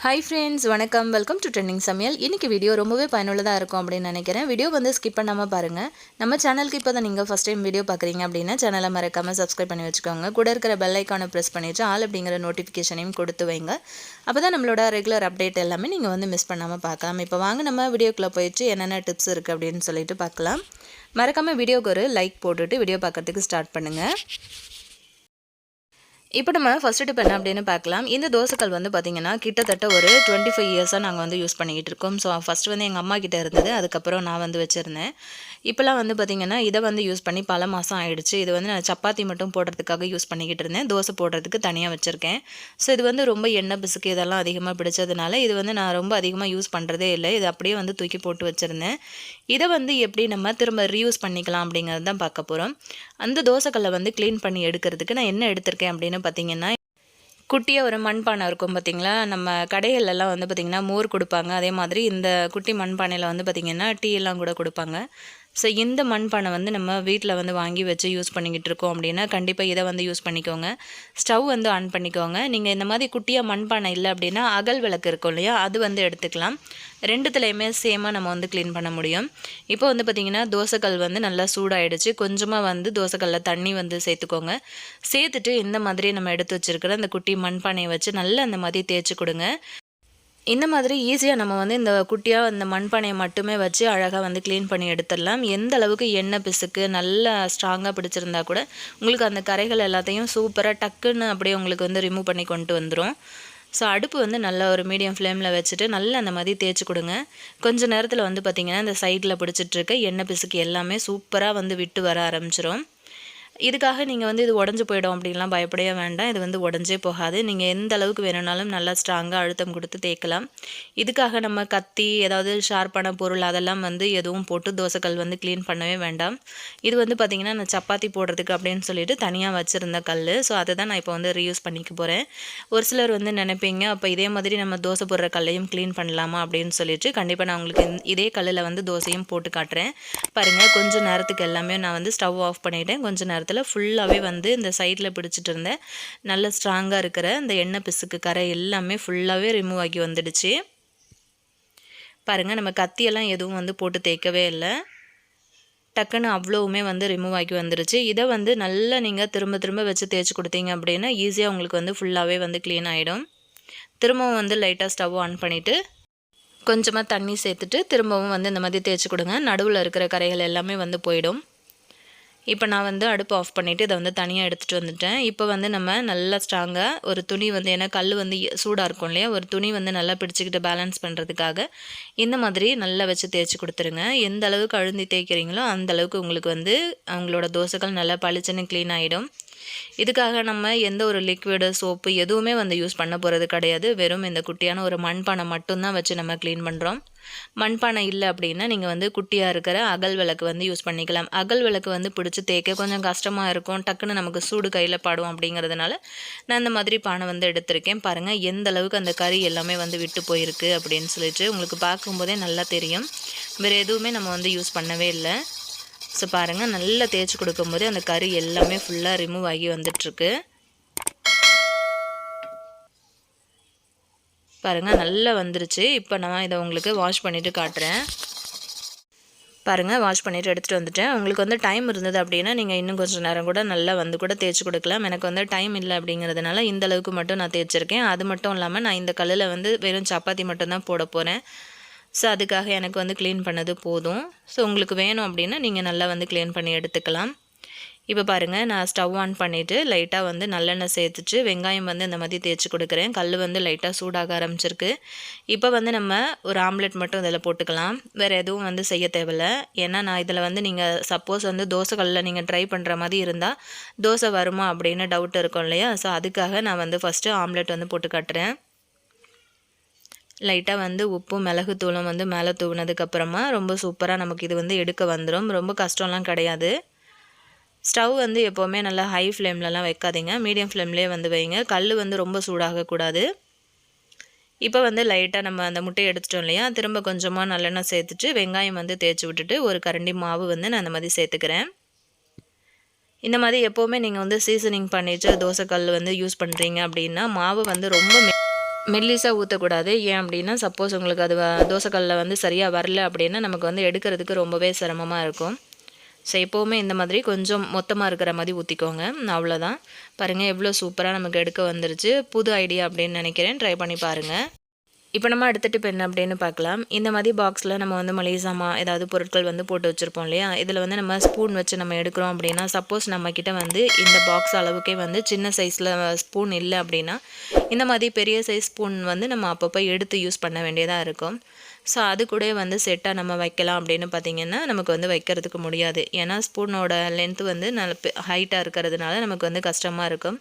Hi friends, வணக்கம். Welcome to trending சமையல். இன்னைக்கு வீடியோ ரொம்பவே பயனுள்ளதா இருக்கும் அப்படின்னு நினைக்கிறேன். வீடியோ வந்து ஸ்கிப் பண்ணாம பாருங்க. நம்ம சேனலுக்கு இப்போதான் நீங்க ஃபர்ஸ்ட் டைம் வீடியோ பார்க்குறீங்க அப்படின்னா சேனலை மறக்காம சப்ஸ்கிரைப் பண்ணி வச்சுக்கோங்க. கூட இருக்கிற பெல் ஐக்கானை பிரஸ் பண்ணிட்டு ஆல் அப்படிங்கிற நோட்டிஃபிகேஷனையும் கொடுத்து வைங்க. அப்பதான் நம்மளோட ரெகுலர் அப்டேட் எல்லாமே நீங்க வந்து மிஸ் பண்ணாம பார்க்கலாம். இப்போ வாங்க நம்ம வீடியோக்குள்ள போயிட்டு என்னென்ன டிப்ஸ் இருக்கு அப்படின்னு சொல்லிட்டு பார்க்கலாம். மறக்காம வீடியோக்கு ஒரு லைக் போட்டுட்டு வீடியோ பார்க்கறதுக்கு ஸ்டார்ட் பண்ணுங்க. இப்போ நம்ம ஃபர்ஸ்ட் டிப் என்ன அப்படின்னு பார்க்கலாம். இந்த தோசைக்கல் வந்து பார்த்தீங்கன்னா கிட்டத்தட்ட ஒரு 25 இயர்ஸாக நாங்கள் வந்து யூஸ் பண்ணிக்கிட்டு இருக்கோம். ஸோ ஃபஸ்ட் வந்து எங்கள் அம்மா கிட்டே இருந்தது, அதுக்கப்புறம் நான் வந்து வச்சுருந்தேன். இப்போலாம் வந்து பார்த்திங்கன்னா இதை வந்து யூஸ் பண்ணி பல மாதம் ஆகிடுச்சு. இது வந்து நான் சப்பாத்தி மட்டும் போடுறதுக்காக யூஸ் பண்ணிக்கிட்டு இருந்தேன், தோசை போடுறதுக்கு தனியாக வச்சுருக்கேன். ஸோ இது வந்து ரொம்ப எண்ணெய் பிசுக்கு இதெல்லாம் அதிகமாக பிடிச்சதுனால இது வந்து நான் ரொம்ப அதிகமாக யூஸ் பண்ணுறதே இல்லை. இது அப்படியே வந்து தூக்கி போட்டு வச்சுருந்தேன். இதை வந்து எப்படி நம்ம திரும்ப ரீயூஸ் பண்ணிக்கலாம் அப்படிங்கிறது தான் பார்க்க போகிறோம். அந்த தோசைக்கல்லை வந்து க்ளீன் பண்ணி எடுக்கிறதுக்கு நான் என்ன எடுத்திருக்கேன் அப்படின்னு பார்த்தீங்கன்னா, குட்டியாக ஒரு மண்பானை இருக்கும் பார்த்திங்களா, நம்ம கடைகள்லாம் வந்து பார்த்திங்கன்னா மோர் கொடுப்பாங்க. அதே மாதிரி இந்த குட்டி மண்பானையில் வந்து பார்த்திங்கன்னா டீ எல்லாம் கூட கொடுப்பாங்க. ஸோ இந்த மண்பானை வந்து நம்ம வீட்டில் வந்து வாங்கி வச்சு யூஸ் பண்ணிக்கிட்டு இருக்கோம் அப்படின்னா கண்டிப்பாக இதை வந்து யூஸ் பண்ணிக்கோங்க. ஸ்டவ் வந்து ஆன் பண்ணிக்கோங்க. நீங்கள் இந்த மாதிரி குட்டியாக மண்பானை இல்லை அப்படின்னா அகல் விளக்கு இருக்கும் இல்லையா, அது வந்து எடுத்துக்கலாம். ரெண்டுத்துலேயுமே சேமாக நம்ம வந்து க்ளீன் பண்ண முடியும். இப்போ வந்து பார்த்திங்கன்னா தோசைக்கல் வந்து நல்லா சூடாயிடுச்சு. கொஞ்சமாக வந்து தோசைக்கல்லில் தண்ணி வந்து சேர்த்துக்கோங்க. சேர்த்துட்டு இந்த மாதிரி நம்ம எடுத்து வச்சுருக்கிற அந்த குட்டி மண்பானையை வச்சு நல்லா அந்த மாதிரி தேய்ச்சி கொடுங்க. இந்த மாதிரி ஈஸியாக நம்ம வந்து இந்த குட்டியாக இந்த மண்பானையை மட்டுமே வச்சு அழகாக வந்து க்ளீன் பண்ணி எடுத்துடலாம். எந்த அளவுக்கு எண்ணெய் பிசுக்கு நல்லா ஸ்ட்ராங்காக பிடிச்சிருந்தா கூட உங்களுக்கு அந்த கரைகள் எல்லாத்தையும் சூப்பராக டக்குன்னு அப்படியே உங்களுக்கு வந்து ரிமூவ் பண்ணி கொண்டு வந்துடும். ஸோ அடுப்பு வந்து நல்லா ஒரு மீடியம் ஃப்ளேமில் வச்சுட்டு நல்லா அந்த மாதிரி தேய்ச்சி கொடுங்க. கொஞ்சம் நேரத்தில் வந்து பார்த்திங்கன்னா இந்த சைடில் பிடிச்சிட்ருக்க எண்ணெய் பிசுக்கு எல்லாமே சூப்பராக வந்து விட்டு வர ஆரம்பிச்சிடும். இதுக்காக நீங்கள் வந்து இது உடஞ்சி போயிடும் அப்படின்லாம் பயப்படவே வேண்டாம். இது வந்து உடஞ்சே போகாது. நீங்கள் எந்த அளவுக்கு வேணும்னாலும் நல்லா ஸ்ட்ராங்காக அழுத்தம் கொடுத்து தேய்க்கலாம். இதுக்காக நம்ம கத்தி ஏதாவது ஷார்ப்பான பொருள் அதெல்லாம் வந்து எதுவும் போட்டு தோசைக்கல் வந்து க்ளீன் பண்ணவே வேண்டாம். இது வந்து பார்த்திங்கன்னா நான் சப்பாத்தி போடுறதுக்கு அப்படின்னு சொல்லிட்டு தனியாக வச்சுருந்த கல். ஸோ அதை தான் நான் இப்போ வந்து ரீயூஸ் பண்ணிக்க போகிறேன். ஒரு சிலர் வந்து நினைப்பீங்க, அப்போ இதே மாதிரி நம்ம தோசை போடுற கல்லையும் க்ளீன் பண்ணலாமா அப்படின்னு சொல்லிட்டு கண்டிப்பாக நான் உங்களுக்கு இதே கல்லில் வந்து தோசையும் போட்டு காட்டுறேன். பாருங்கள், கொஞ்சம் நேரத்துக்கு எல்லாமே நான் வந்து ஸ்டவ் ஆஃப் பண்ணிவிட்டேன். கொஞ்சம் நேரத்தில் ஃபுல்லாகவே வந்து இந்த சைடில் பிடிச்சிட்டு இருந்தேன் நல்ல ஸ்ட்ராங்காக இருக்கிற இந்த எண்ணெய் பிசுக்கு கரை எல்லாமே ஃபுல்லாகவே ரிமூவ் ஆகி வந்துடுச்சு. பாருங்கள், நம்ம கத்தியெல்லாம் எதுவும் வந்து போட்டு தேய்க்கவே இல்லை. டக்குன்னு அவ்வளோவுமே வந்து ரிமூவ் ஆகி வந்துடுச்சு. இதை வந்து நல்லா நீங்கள் திரும்ப திரும்ப வச்சு தேய்ச்சி கொடுத்தீங்க அப்படின்னா ஈஸியாக உங்களுக்கு வந்து ஃபுல்லாகவே வந்து க்ளீன் ஆகிடும். திரும்பவும் வந்து லைட்டாக ஸ்டவ் ஆன் பண்ணிவிட்டு கொஞ்சமாக தண்ணி சேர்த்துட்டு திரும்பவும் வந்து இந்த மாதிரி தேய்ச்சி கொடுங்க. நடுவில் இருக்கிற கரைகள் எல்லாமே வந்து போயிடும். இப்போ நான் வந்து அடுப்பு ஆஃப் பண்ணிவிட்டு இதை வந்து தனியாக எடுத்துகிட்டு வந்துட்டேன். இப்போ வந்து நம்ம நல்லா ஸ்ட்ராங்காக ஒரு துணி வந்து, ஏன்னா கல் வந்து சூடாக இருக்கும் இல்லையா, ஒரு துணி வந்து நல்லா பிடிச்சிக்கிட்டு பேலன்ஸ் பண்ணுறதுக்காக இந்த மாதிரி நல்லா வச்சு தேய்ச்சி கொடுத்துருங்க. எந்த அளவுக்கு அழுந்தி தேய்க்கிறீங்களோ அந்த அளவுக்கு உங்களுக்கு வந்து அவங்களோட தோசைகள் நல்லா பளிச்சுன்னு க்ளீன் ஆகிடும். இதுக்காக நம்ம எந்த ஒரு லிக்விடு சோப்பு எதுவுமே வந்து யூஸ் பண்ண போகிறது கிடையாது. வெறும் இந்த குட்டியான ஒரு மண்பானை மட்டும்தான் வச்சு நம்ம க்ளீன் பண்ணுறோம். மண்பானை இல்லை அப்படின்னா நீங்கள் வந்து குட்டியாக இருக்கிற அகல் விளக்கு வந்து யூஸ் பண்ணிக்கலாம். அகல் விளக்கு வந்து பிடிச்சி தேய்க்க கொஞ்சம் கஷ்டமாக இருக்கும், டக்குன்னு நமக்கு சூடு கையில் படும். அப்படிங்கிறதுனால நான் இந்த மாதிரி பானை வந்து எடுத்திருக்கேன். பாருங்கள் எந்த அளவுக்கு அந்த கறி எல்லாமே வந்து விட்டு போயிருக்கு அப்படின்னு சொல்லிட்டு உங்களுக்கு பார்க்கும்போதே நல்லா தெரியும். வேறு எதுவுமே நம்ம வந்து யூஸ் பண்ணவே இல்லை. ஸோ பாருங்கள், நல்லா தேய்ச்சி கொடுக்கும்போது அந்த கறி எல்லாமே ஃபுல்லாக ரிமூவ் ஆகி வந்துட்டுருக்கு. பாருங்கள், நல்லா வந்துருச்சு. இப்போ நான் இதை உங்களுக்கு வாஷ் பண்ணிவிட்டு காட்டுறேன். பாருங்கள், வாஷ் பண்ணிவிட்டு எடுத்துகிட்டு வந்துட்டேன். உங்களுக்கு வந்து டைம் இருந்தது அப்படின்னா நீங்கள் இன்னும் கொஞ்சம் நேரம் கூட நல்லா வந்து கூட தேய்ச்சி கொடுக்கலாம். எனக்கு வந்து டைம் இல்லை அப்படிங்கிறதுனால இந்த அளவுக்கு மட்டும் நான் தேய்ச்சிருக்கேன். அது மட்டும் இல்லாமல் நான் இந்த கல்லில் வந்து வெறும் சப்பாத்தி மட்டும்தான் போட போகிறேன். ஸோ அதுக்காக எனக்கு வந்து க்ளீன் பண்ணது போதும். ஸோ உங்களுக்கு வேணும் அப்படின்னா நீங்கள் நல்லா வந்து க்ளீன் பண்ணி எடுத்துக்கலாம். இப்போ பாருங்கள், நான் ஸ்டவ் ஆன் பண்ணிவிட்டு லைட்டாக வந்து நல்லெண்ணெய் சேர்த்துட்டு வெங்காயம் வந்து இந்த மாதிரி தேய்ச்சி கொடுக்குறேன். கல் வந்து லைட்டாக சூடாக ஆரம்பிச்சிருக்கு. இப்போ வந்து நம்ம ஒரு ஆம்லெட் மட்டும் இதில் போட்டுக்கலாம். வேறு எதுவும் வந்து செய்ய தேவையில்லை. ஏன்னா நான் இதில் வந்து நீங்கள் சப்போஸ் வந்து தோசை கல்லில் நீங்கள் ட்ரை பண்ணுற மாதிரி இருந்தால் தோசை வருமா அப்படின்னு டவுட் இருக்கும் இல்லையா. ஸோ அதுக்காக நான் வந்து ஃபஸ்ட்டு ஆம்லெட் வந்து போட்டு காட்டுறேன். லைட்டாக வந்து உப்பும் மிளகுத்தூளும் வந்து மேலே தூவினதுக்கப்புறமா ரொம்ப சூப்பராக நமக்கு இது வந்து எடுக்க வந்துடும். ரொம்ப கஷ்டம்லாம் கிடையாது. ஸ்டவ் வந்து எப்போவுமே நல்லா ஹை ஃப்ளேம்லலாம் வைக்காதீங்க, மீடியம் ஃப்ளேம்லேயே வந்து வைங்க. கல் வந்து ரொம்ப சூடாகக்கூடாது. இப்போ வந்து லைட்டாக நம்ம அந்த முட்டையை எடுத்துட்டோம் இல்லையா, திரும்ப கொஞ்சமாக நல்லெண்ணெய் சேர்த்துட்டு வெங்காயம் வந்து தேய்ச்சி விட்டுட்டு ஒரு கரண்டி மாவு வந்து நான் அந்த மாதிரி சேர்த்துக்கிறேன். இந்த மாதிரி எப்போவுமே நீங்கள் வந்து சீசனிங் பண்ணிவிட்டு தோசைக்கல் வந்து யூஸ் பண்ணுறீங்க அப்படின்னா மாவு வந்து ரொம்ப மெல்லிசாக ஊற்றக்கூடாது. ஏன் அப்படின்னா சப்போஸ் உங்களுக்கு அது தோசைக்கல்லில் வந்து சரியாக வரல அப்படின்னா நமக்கு வந்து எடுக்கிறதுக்கு ரொம்பவே சிரமமாக இருக்கும். ஸோ எப்போவுமே இந்த மாதிரி கொஞ்சம் மொத்தமாக இருக்கிற மாதிரி ஊற்றிக்கோங்க. அவ்வளோதான். பாருங்கள் எவ்வளோ சூப்பராக நமக்கு எடுக்க வந்துருச்சு. புது ஐடியா அப்படின்னு நினைக்கிறேன். ட்ரை பண்ணி பாருங்கள். இப்போ நம்ம அடுத்த டிப் என்ன அப்படின்னு பார்க்கலாம். இந்த மாதிரி பாக்ஸில் நம்ம வந்து மளிகை சாமான் ஏதாவது பொருட்கள் வந்து போட்டு வச்சுருப்போம் இல்லையா, இதில் வந்து நம்ம ஸ்பூன் வச்சு நம்ம எடுக்கிறோம் அப்படின்னா, சப்போஸ் நம்மக்கிட்ட வந்து இந்த பாக்ஸ் அளவுக்கே வந்து சின்ன சைஸில் ஸ்பூன் இல்லை அப்படின்னா, இந்த மாதிரி பெரிய சைஸ் ஸ்பூன் வந்து நம்ம அப்பப்போ எடுத்து யூஸ் பண்ண வேண்டியதாக இருக்கும். ஸோ அது கூட வந்து செட்டாக நம்ம வைக்கலாம் அப்படின்னு பார்த்திங்கன்னா, நமக்கு வந்து வைக்கிறதுக்கு முடியாது. ஏன்னா ஸ்பூனோட லென்த்து வந்து நல்ல ஹைட்டாக இருக்கிறதுனால நமக்கு வந்து கஷ்டமாக இருக்கும்.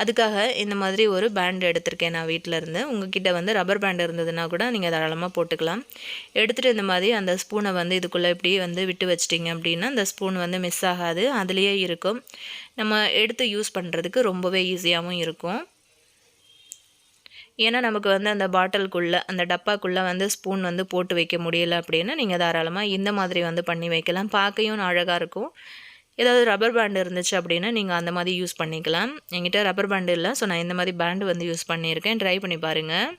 அதுக்காக இந்த மாதிரி ஒரு பேண்ட் எடுத்திருக்கேன் நான் வீட்டில் இருந்து. உங்ககிட்ட வந்து ரப்பர் பேண்ட் இருந்ததுன்னா கூட நீங்கள் தாராளமாக போட்டுக்கலாம். எடுத்துகிட்டு இந்த மாதிரி அந்த ஸ்பூனை வந்து இதுக்குள்ளே இப்படி வந்து விட்டு வச்சிட்டிங்க அப்படின்னா அந்த ஸ்பூன் வந்து மிஸ் ஆகாது, அதுலேயே இருக்கும். நம்ம எடுத்து யூஸ் பண்ணுறதுக்கு ரொம்பவே ஈஸியாகவும் இருக்கும். ஏன்னா நமக்கு வந்து அந்த பாட்டிலுக்குள்ளே அந்த டப்பாக்குள்ளே வந்து ஸ்பூன் வந்து போட்டு வைக்க முடியல அப்படின்னா நீங்கள் தாராளமாக இந்த மாதிரி வந்து பண்ணி வைக்கலாம். பார்க்கையும் அழகாக இருக்கும். ஏதாவது ரப்பர் பேண்ட் இருந்துச்சு அப்படின்னா நீங்கள் அந்த மாதிரி யூஸ் பண்ணிக்கலாம். என்கிட்ட ரப்பர் பேண்ட் இல்லை, ஸோ நான் இந்த மாதிரி பேண்டு வந்து யூஸ் பண்ணியிருக்கேன். ட்ரை பண்ணி பாருங்கள்.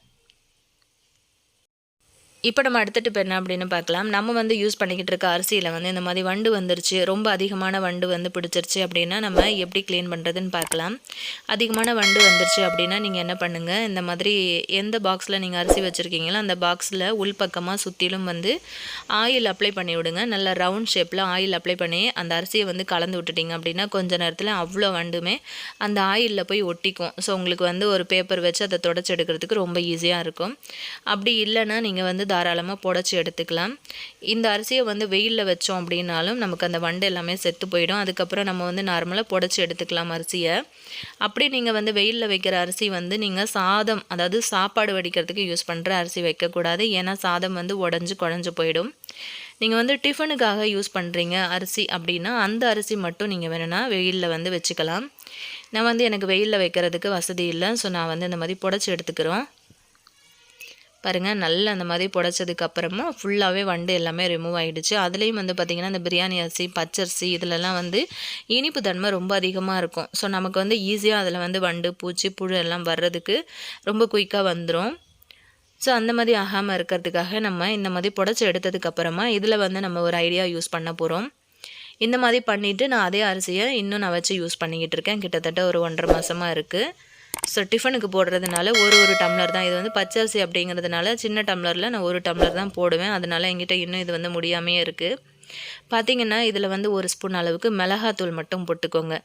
இப்போ நம்ம அடுத்த டிப் என்ன அப்படின்னு பார்க்கலாம். நம்ம வந்து யூஸ் பண்ணிக்கிட்டு இருக்க அரிசியில் வந்து இந்த மாதிரி வண்டு வந்துருச்சு, ரொம்ப அதிகமான வண்டு வந்து பிடிச்சிருச்சு அப்படின்னா நம்ம எப்படி க்ளீன் பண்ணுறதுன்னு பார்க்கலாம். அதிகமான வண்டு வந்துருச்சு அப்படின்னா நீங்கள் என்ன பண்ணுங்கள், இந்த மாதிரி எந்த பாக்ஸில் நீங்கள் அரிசி வச்சுருக்கீங்களோ அந்த பாக்ஸில் உள்பக்கமாக சுற்றிலும் வந்து ஆயில் அப்ளை பண்ணி விடுங்க. நல்ல ரவுண்ட் ஷேப்பில் ஆயில் அப்ளை பண்ணி அந்த அரிசியை வந்து கலந்து விட்டுட்டிங்க அப்படின்னா கொஞ்ச நேரத்தில் அவ்வளோ வண்டுமே அந்த ஆயிலில் போய் ஒட்டிக்கும். ஸோ உங்களுக்கு வந்து ஒரு பேப்பர் வச்சு அதை தொடச்சி எடுக்கிறதுக்கு ரொம்ப ஈஸியாக இருக்கும். அப்படி இல்லைன்னா நீங்கள் வந்து தாராளமாக புடச்சி எடுத்துக்கலாம். இந்த அரிசியை வந்து வெயிலில் வச்சோம் அப்படின்னாலும் நமக்கு அந்த வண்டு எல்லாமே செத்து போயிடும். அதுக்கப்புறம் நம்ம வந்து நார்மலாக புடச்சி எடுத்துக்கலாம் அரிசியை. அப்படி நீங்கள் வந்து வெயிலில் வைக்கிற அரிசி வந்து நீங்கள் சாதம், அதாவது சாப்பாடு வடிக்கிறதுக்கு யூஸ் பண்ணுற அரிசி வைக்கக்கூடாது. ஏன்னா சாதம் வந்து உடஞ்சி குழஞ்சி போயிடும். நீங்கள் வந்து டிஃபனுக்காக யூஸ் பண்ணுறீங்க அரிசி அப்படின்னா அந்த அரிசி மட்டும் நீங்கள் வேணும்னா வெயிலில் வந்து வச்சுக்கலாம். நான் வந்து எனக்கு வெயிலில் வைக்கிறதுக்கு வசதி இல்லை, ஸோ நான் வந்து இந்த மாதிரி புடச்சி எடுத்துக்கிறோம். பாருங்கள், நல்லா அந்த மாதிரி புடச்சதுக்கப்புறமா ஃபுல்லாகவே வண்டு எல்லாமே ரிமூவ் ஆகிடுச்சு. அதுலேயும் வந்து பார்த்திங்கன்னா இந்த பிரியாணி அரிசி, பச்சரிசி இதிலெல்லாம் வந்து இனிப்பு தன்மை ரொம்ப அதிகமாக இருக்கும். ஸோ நமக்கு வந்து ஈஸியாக அதில் வந்து வண்டு, பூச்சி, புழு எல்லாம் வர்றதுக்கு ரொம்ப குயிக்காக வந்துடும். ஸோ அந்த மாதிரி ஆகாமல் இருக்கிறதுக்காக நம்ம இந்த மாதிரி புடச்சி எடுத்ததுக்கப்புறமா இதில் வந்து நம்ம ஒரு ஐடியா யூஸ் பண்ண போகிறோம். இந்த மாதிரி பண்ணிவிட்டு நான் அதே அரிசியை இன்னும் நான் வச்சு யூஸ் பண்ணிக்கிட்டு இருக்கேன். கிட்டத்தட்ட ஒரு 1.5 மாதமாக இருக்குது. ஸோ டிஃபனுக்கு போடுறதுனால ஒரு டம்ளர் தான். இது வந்து பச்சரிசி அப்படிங்கிறதுனால சின்ன டம்ளரில் நான் 1 டம்ளர் தான் போடுவேன். அதனால் என்கிட்ட இன்னும் இது வந்து முடியாமையே இருக்குது. பார்த்திங்கன்னா இதில் வந்து 1 ஸ்பூன் அளவுக்கு மிளகாத்தூள் மட்டும் போட்டுக்கோங்க.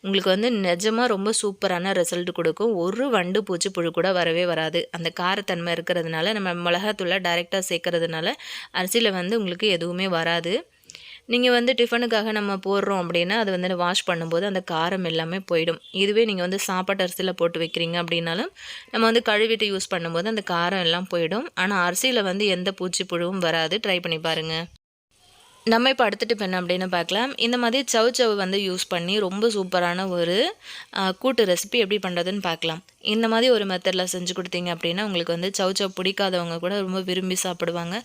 உங்களுக்கு வந்து நிஜமாக ரொம்ப சூப்பரான ரிசல்ட் கொடுக்கும். ஒரு வண்டு, பூச்சி, புழு கூட வரவே வராது. அந்த காரத்தன்மை இருக்கிறதுனால நம்ம மிளகாத்தூளை டைரெக்டாக சேர்க்கறதுனால அரிசியில் வந்து உங்களுக்கு எதுவுமே வராது. நீங்கள் வந்து டிஃபனுக்காக நம்ம போடுறோம் அப்படின்னா அது வந்து வாஷ் பண்ணும்போது அந்த காரம் எல்லாமே போயிடும். இதுவே நீங்கள் வந்து சாப்பாட்டு அரிசியில் போட்டு வைக்கிறீங்க அப்படின்னாலும் நம்ம வந்து கழுவிட்டு யூஸ் பண்ணும்போது அந்த காரம் எல்லாம் போயிடும். ஆனால் அரிசியில் வந்து எந்த பூச்சி புழுவும் வராது. ட்ரை பண்ணி பாருங்கள். நம்ம இப்போ அடுத்த டிப் என்ன அப்படின்னு பார்க்கலாம். இந்த மாதிரி சவ் வந்து யூஸ் பண்ணி ரொம்ப சூப்பரான ஒரு கூட்டு ரெசிபி எப்படி பண்ணுறதுன்னு பார்க்கலாம். இந்த மாதிரி ஒரு மெத்தடில் செஞ்சு கொடுத்தீங்க அப்படின்னா உங்களுக்கு வந்து சவ் பிடிக்காதவங்க கூட ரொம்ப விரும்பி சாப்பிடுவாங்க.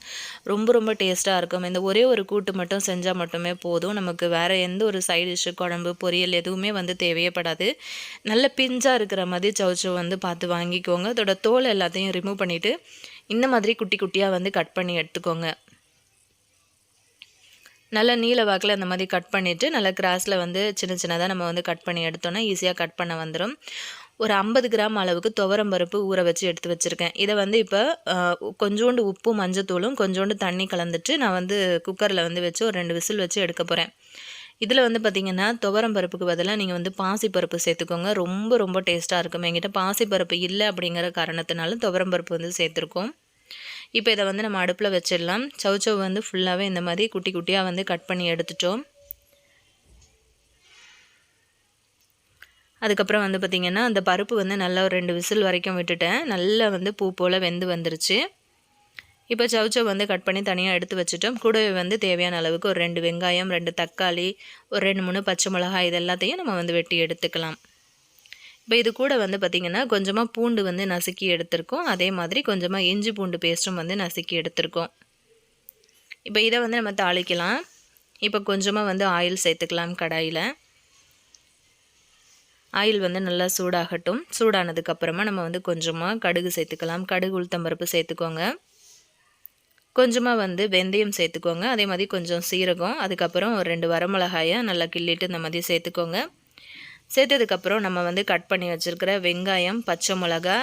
ரொம்ப டேஸ்ட்டாக இருக்கும். இந்த ஒரே ஒரு கூட்டு மட்டும் செஞ்சால் மட்டுமே போதும். நமக்கு வேறு எந்த ஒரு சைட் டிஷ்ஷு, குழம்பு, பொரியல் எதுவுமே வந்து தேவையப்படாது. நல்ல பிஞ்சாக இருக்கிற மாதிரி சவ் வந்து பார்த்து வாங்கிக்கோங்க. அதோட தோல் எல்லாத்தையும் ரிமூவ் பண்ணிவிட்டு இந்த மாதிரி குட்டி குட்டியாக வந்து கட் பண்ணி எடுத்துக்கோங்க. நல்லா நீல வாக்கில் அந்த மாதிரி கட் பண்ணிவிட்டு நல்லா கிராஸில் வந்து சின்னதாக நம்ம வந்து கட் பண்ணி எடுத்தோன்னா ஈஸியாக கட் பண்ண வந்துடும். ஒரு 50 கிராம் அளவுக்கு துவரம் பருப்பு ஊற வச்சு எடுத்து வச்சுருக்கேன். இதை வந்து இப்போ கொஞ்சோண்டு உப்பு, மஞ்சத்தூளும் கொஞ்சோண்டு தண்ணி கலந்துட்டு நான் வந்து குக்கரில் வந்து வச்சு ஒரு 2 விசில் வச்சு எடுக்க போகிறேன். இதில் வந்து பார்த்திங்கன்னா துவரம் பருப்புக்கு பதிலாக நீங்கள் வந்து பாசிப்பருப்பு சேர்த்துக்கோங்க. ரொம்ப டேஸ்ட்டாக இருக்கும். என்கிட்ட பாசிப்பருப்பு இல்லை அப்படிங்கிற காரணத்தினால துவரம் பருப்பு வந்து சேர்த்துருக்கோம். இப்போ இதை வந்து நம்ம அடுப்பில் வச்சிடலாம். சவ் வந்து ஃபுல்லாகவே இந்த மாதிரி குட்டி குட்டியாக வந்து கட் பண்ணி எடுத்துட்டோம். அதுக்கப்புறம் வந்து பார்த்திங்கன்னா அந்த பருப்பு வந்து நல்லா ஒரு 2 விசில் வரைக்கும் விட்டுட்டேன். நல்லா வந்து பூ போல் வெந்து வந்துருச்சு. இப்போ சவ் வந்து கட் பண்ணி தனியாக எடுத்து வச்சுட்டோம். கூடவே வந்து தேவையான அளவுக்கு ஒரு 2 வெங்காயம், 2 தக்காளி, ஒரு 2, 3 பச்சை மிளகாய் இது எல்லாத்தையும் நம்ம வந்து வெட்டி எடுத்துக்கலாம். இப்போ இது கூட வந்து பார்த்திங்கன்னா கொஞ்சமாக பூண்டு வந்து நசுக்கி எடுத்திருக்கோம். அதே மாதிரி கொஞ்சமாக இஞ்சி பூண்டு பேஸ்ட்டும் வந்து நசுக்கி எடுத்திருக்கோம். இப்போ இதை வந்து நம்ம தாளிக்கலாம். இப்போ கொஞ்சமாக வந்து ஆயில் சேர்த்துக்கலாம் கடாயில். ஆயில் வந்து நல்லா சூடாகட்டும். சூடானதுக்கப்புறமா நம்ம வந்து கொஞ்சமாக கடுகு சேர்த்துக்கலாம். கடுகு உளுத்தம்பருப்பு சேர்த்துக்கோங்க. கொஞ்சமாக வந்து வெந்தயம் சேர்த்துக்கோங்க. அதே மாதிரி கொஞ்சம் சீரகம், அதுக்கப்புறம் ஒரு 2 வரமிளகாயை நல்லா கிள்ளிட்டு இந்த மாதிரி சேர்த்துக்கோங்க. சேர்த்ததுக்கப்புறம் நம்ம வந்து கட் பண்ணி வச்சுருக்கிற வெங்காயம், பச்சை மிளகா,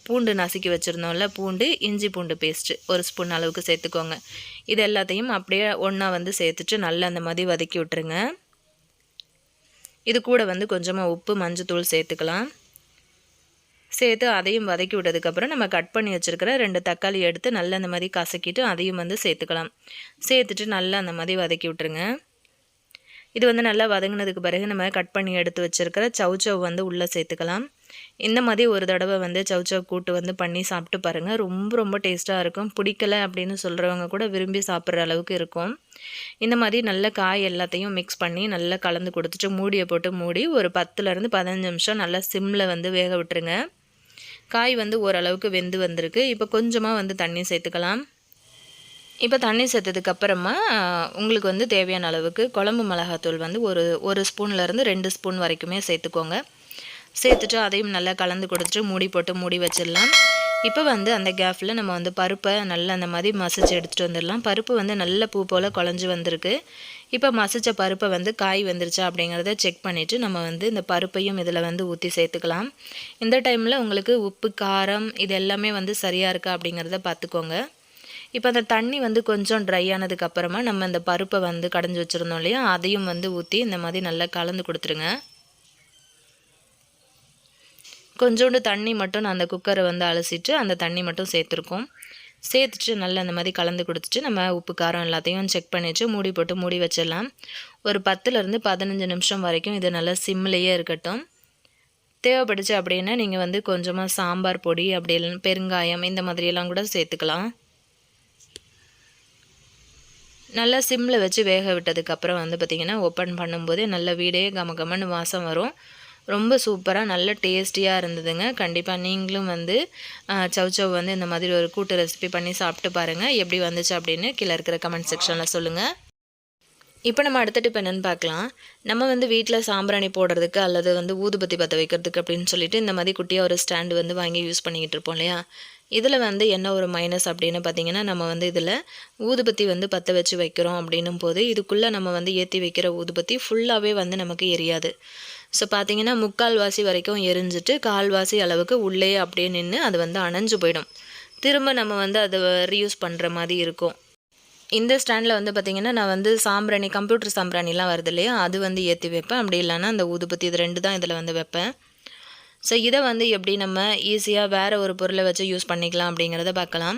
பூண்டு நசுக்கி வச்சுருந்தோம்ல, பூண்டு, இஞ்சி பூண்டு பேஸ்ட்டு 1 ஸ்பூன் அளவுக்கு சேர்த்துக்கோங்க. இது எல்லாத்தையும் அப்படியே ஒன்றா வந்து சேர்த்துட்டு நல்லா அந்த மாதிரி வதக்கி விட்டுருங்க. இது கூட வந்து கொஞ்சமாக உப்பு, மஞ்சத்தூள் சேர்த்துக்கலாம். சேர்த்து அதையும் வதக்கி விட்டதுக்கப்புறம் நம்ம கட் பண்ணி வச்சுருக்கிற 2 தக்காளி எடுத்து நல்லா அந்த மாதிரி கசக்கிட்டு அதையும் வந்து சேர்த்துக்கலாம். சேர்த்துட்டு நல்லா அந்த மாதிரி வதக்கி விட்டுருங்க. இது வந்து நல்லா வதங்கினதுக்கு பிறகு நம்ம கட் பண்ணி எடுத்து வச்சுருக்கிற சௌச்சவ் வந்து உள்ளே சேர்த்துக்கலாம். இந்த மாதிரி ஒரு தடவை வந்து சௌச்சவ் கூட்டு வந்து பண்ணி சாப்பிட்டு பாருங்கள். ரொம்ப ரொம்ப டேஸ்ட்டாக இருக்கும். பிடிக்கலை அப்படின்னு சொல்கிறவங்க கூட விரும்பி சாப்பிட்ற அளவுக்கு இருக்கும். இந்த மாதிரி நல்ல காய் எல்லாத்தையும் மிக்ஸ் பண்ணி நல்லா கலந்து கொடுத்துட்டு மூடியை போட்டு மூடி ஒரு 10லேருந்து 15 நிமிஷம் நல்லா சிம்மில் வந்து வேக விட்டுருங்க. காய் வந்து ஓரளவுக்கு வெந்து வந்திருக்கு. இப்போ கொஞ்சமாக வந்து தண்ணி சேர்த்துக்கலாம். இப்போ தண்ணி சேர்த்ததுக்கப்புறமா உங்களுக்கு வந்து தேவையான அளவுக்கு குழம்பு மிளகாத்தூள் வந்து ஒரு ஸ்பூன்லேருந்து 2 ஸ்பூன் வரைக்குமே சேர்த்துக்கோங்க. சேர்த்துட்டு அதையும் நல்லா கலந்து கொடுத்துட்டு மூடி போட்டு மூடி வச்சிடலாம். இப்போ வந்து அந்த கேப்பில் நம்ம வந்து பருப்பை நல்லா அந்த மாதிரி மசிச்சு எடுத்துகிட்டு வந்துடலாம். பருப்பு வந்து நல்ல பூ போல் குழஞ்சி வந்திருக்கு. இப்போ மசித்த பருப்பை வந்து காய் வந்துருச்சா அப்படிங்கிறத செக் பண்ணிவிட்டு நம்ம வந்து இந்த பருப்பையும் இதில் வந்து ஊற்றி சேர்த்துக்கலாம். இந்த டைமில் உங்களுக்கு உப்பு, காரம் இது எல்லாமே வந்து சரியாக இருக்கா அப்படிங்கிறத பார்த்துக்கோங்க. இப்போ அந்த தண்ணி வந்து கொஞ்சம் ட்ரை ஆனதுக்கப்புறமா நம்ம இந்த பருப்பை வந்து கடைஞ்சி வச்சுருந்தோம் இல்லையா, அதையும் வந்து ஊற்றி இந்த மாதிரி நல்லா கலந்து கொடுத்துருங்க. கொஞ்சோண்டு தண்ணி மட்டும் நான் அந்த குக்கரை வந்து அலசிட்டு அந்த தண்ணி மட்டும் சேர்த்துருக்கோம். சேர்த்துட்டு நல்லா அந்த மாதிரி கலந்து கொடுத்துட்டு நம்ம உப்பு, காரம் எல்லாத்தையும் செக் பண்ணிவிட்டு மூடி போட்டு மூடி வச்சிடலாம். ஒரு 10லேருந்து 15 நிமிஷம் வரைக்கும் இது நல்லா சிம்லேயே இருக்கட்டும். தேவைப்பட்டுச்சு அப்படின்னா நீங்கள் வந்து கொஞ்சமாக சாம்பார் பொடி அப்படி இல்லைன்னா பெருங்காயம் இந்த மாதிரியெல்லாம் கூட சேர்த்துக்கலாம். நல்லா சிம்மில் வச்சு வேக விட்டதுக்கப்புறம் வந்து பார்த்திங்கன்னா ஓப்பன் பண்ணும்போதே நல்ல வீடே கமகமன்னு வாசம் வரும். ரொம்ப சூப்பராக நல்ல டேஸ்டியாக இருந்ததுங்க. கண்டிப்பாக நீங்களும் வந்து சௌச்சவ் வந்து இந்த மாதிரி ஒரு கூட்டு ரெசிபி பண்ணி சாப்பிட்டு பாருங்கள். எப்படி வந்துச்சு அப்படின்னு கீழே இருக்கிற கமெண்ட் செக்ஷனில் சொல்லுங்கள். இப்போ நம்ம அடுத்த டிப் என்னென்னு பார்க்கலாம். நம்ம வந்து வீட்டில் சாம்பிராணி போடுறதுக்கு அல்லது வந்து ஊதுபத்தி பற்ற வைக்கிறதுக்கு அப்படின்னு சொல்லிட்டு இந்த மாதிரி குட்டியாக ஒரு ஸ்டாண்டு வந்து வாங்கி யூஸ் பண்ணிக்கிட்டு இருப்போம் இல்லையா. இதில் வந்து என்ன ஒரு மைனஸ் அப்படின்னு பார்த்தீங்கன்னா, நம்ம வந்து இதில் ஊதுபத்தி வந்து பற்ற வச்சு வைக்கிறோம் அப்படின்னும் போது இதுக்குள்ளே நம்ம வந்து ஏற்றி வைக்கிற ஊதுபத்தி ஃபுல்லாகவே வந்து நமக்கு எரியாது. ஸோ பார்த்தீங்கன்னா 3/4 வரைக்கும் எரிஞ்சிட்டு 1/4 அளவுக்கு உள்ளே அப்படியே நின்று அது வந்து அணைஞ்சு போயிடும். திரும்ப நம்ம வந்து அதை ரீயூஸ் பண்ணுற மாதிரி இருக்கும். இந்த ஸ்டாண்டில் வந்து பார்த்திங்கன்னா நான் வந்து சாம்பிராணி, கம்ப்யூட்டர் சாம்பிராணிலாம் வருது இல்லையா, அது வந்து ஏற்றி வைப்பேன். அப்படி இல்லைன்னா அந்த ஊதுபத்தி இது 2 தான் இதில் வந்து வைப்பேன். ஸோ இதை வந்து எப்படி நம்ம ஈஸியாக வேறு ஒரு பொருளை வச்சு யூஸ் பண்ணிக்கலாம் அப்படிங்கிறத பார்க்கலாம்.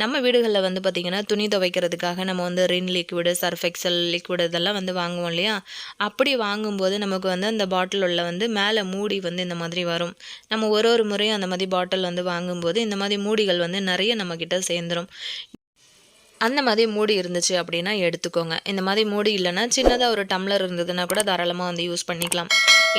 நம்ம வீடுகளில் வந்து பார்த்திங்கன்னா துணி துவைக்கிறதுக்காக நம்ம வந்து ரின் லிக்விடு, சர்ஃப் எக்ஸல் லிக்விடு இதெல்லாம் வந்து வாங்குவோம் இல்லையா. அப்படி வாங்கும்போது நமக்கு வந்து அந்த பாட்டில் உள்ள வந்து மேலே மூடி வந்து இந்த மாதிரி வரும். நம்ம ஒரு முறையும் அந்த மாதிரி பாட்டில் வந்து வாங்கும்போது இந்த மாதிரி மூடிகள் வந்து நிறைய நம்மக்கிட்ட சேர்ந்துடும். அந்த மாதிரி மூடி இருந்துச்சு அப்படின்னா எடுத்துக்கோங்க. இந்த மாதிரி மூடி இல்லைன்னா சின்னதாக ஒரு டம்ளர் இருந்ததுன்னா கூட தாராளமாக வந்து யூஸ் பண்ணிக்கலாம்.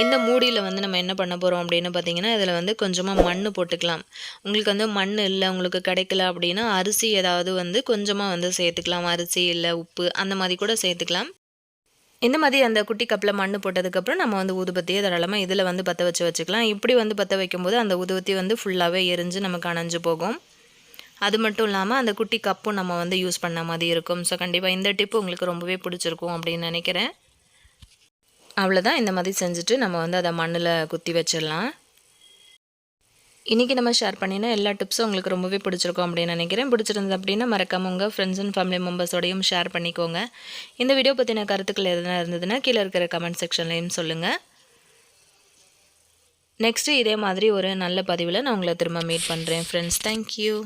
இந்த மூடியில் வந்து நம்ம என்ன பண்ண போகிறோம் அப்படின்னு பார்த்தீங்கன்னா, இதில் வந்து கொஞ்சமாக மண் போட்டுக்கலாம். உங்களுக்கு வந்து மண் இல்லை, உங்களுக்கு கிடைக்கல அப்படின்னா அரிசி ஏதாவது வந்து கொஞ்சமாக வந்து சேர்த்துக்கலாம். அரிசி இல்லை உப்பு அந்த மாதிரி கூட சேர்த்துக்கலாம். இந்த மாதிரி அந்த குட்டி கப்பில் மண் போட்டதுக்கப்புறம் நம்ம வந்து ஊதுபத்தியை தாராளமாக இதில் வந்து பற்ற வச்சுக்கலாம். இப்படி வந்து பற்ற வைக்கும்போது அந்த ஊதுபத்தி வந்து ஃபுல்லாகவே எரிஞ்சு நமக்கு அணைஞ்சு போகும். அது மட்டும் இல்லாமல் அந்த குட்டி கப்பும் நம்ம வந்து யூஸ் பண்ண மாதிரி இருக்கும். ஸோ கண்டிப்பாக இந்த டிப்பு உங்களுக்கு ரொம்பவே பிடிச்சிருக்கும் அப்படின்னு நினைக்கிறேன். அவ்வளோதான், இந்த மாதிரி செஞ்சுட்டு நம்ம வந்து அதை மண்ணில் குத்தி வச்சிடலாம். இன்றைக்கி நம்ம ஷேர் பண்ணினா எல்லா டிப்ஸும் உங்களுக்கு ரொம்பவே பிடிச்சிருக்கும் அப்படின்னு நினைக்கிறேன். பிடிச்சிருந்தது அப்படின்னா மறக்காம உங்கள் ஃப்ரெண்ட்ஸ் அண்ட் ஃபேமிலி மெம்பர்ஸோடையும் ஷேர் பண்ணிக்கோங்க. இந்த வீடியோ பற்றின கருத்துக்கள் எதுனா இருந்ததுன்னா கீழே இருக்கிற கமெண்ட் செக்ஷன்லையும் சொல்லுங்கள். நெக்ஸ்ட்டு இதே மாதிரி ஒரு நல்ல பதிவில் நான் உங்களை திரும்ப மீட் பண்ணுறேன் ஃப்ரெண்ட்ஸ். தேங்க்யூ.